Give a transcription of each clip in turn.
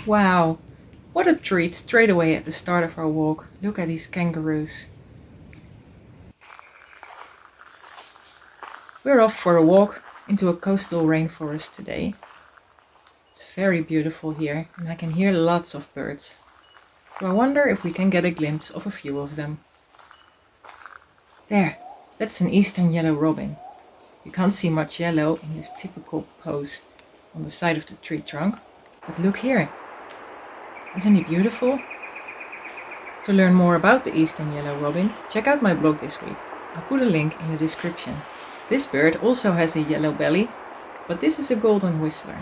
Wow, what a treat straight away at the start of our walk. Look at these kangaroos. We're off for a walk into a coastal rainforest today. It's very beautiful here and I can hear lots of birds. So I wonder if we can get a glimpse of a few of them. There, that's an eastern yellow robin. You can't see much yellow in this typical pose on the side of the tree trunk, but look here. Isn't he beautiful? To learn more about the eastern yellow robin, check out my blog this week. I'll put a link in the description. This bird also has a yellow belly, but this is a golden whistler.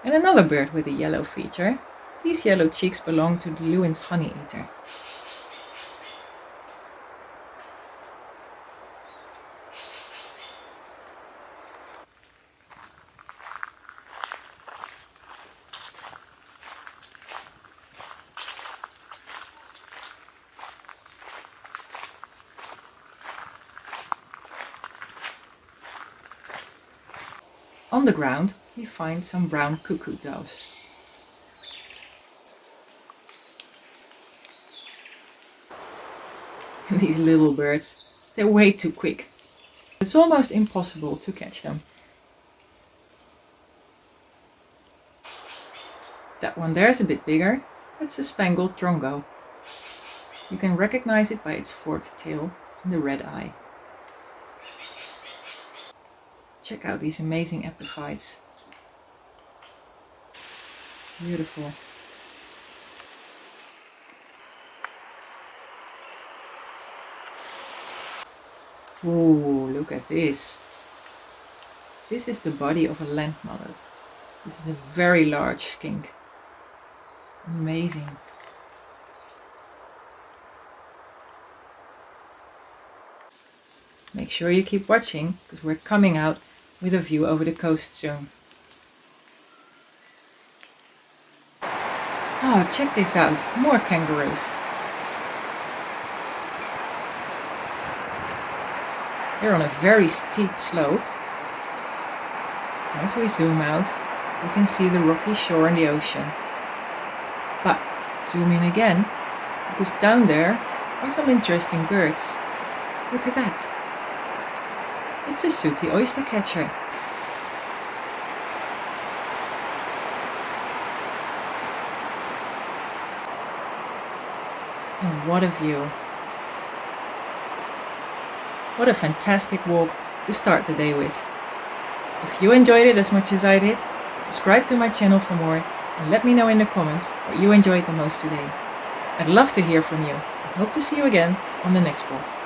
And another bird with a yellow feature. These yellow cheeks belong to the Lewin's Honeyeater. On the ground, we find some brown cuckoo doves. And these little birds, they're way too quick. It's almost impossible to catch them. That one there is a bit bigger. It's a Spangled Drongo. You can recognize it by its forked tail and the red eye. Check out these amazing epiphytes. Beautiful. Ooh, look at this. This is the body of a land mullet. This is a very large skink. Amazing. Make sure you keep watching, because we're coming out with a view over the coast soon. Oh, check this out, more kangaroos. They're on a very steep slope. As we zoom out, you can see the rocky shore and the ocean. But zoom in again, because down there are some interesting birds. Look at that. It's a Sooty Oystercatcher. And what a view. What a fantastic walk to start the day with. If you enjoyed it as much as I did, subscribe to my channel for more and let me know in the comments what you enjoyed the most today. I'd love to hear from you. I hope to see you again on the next walk.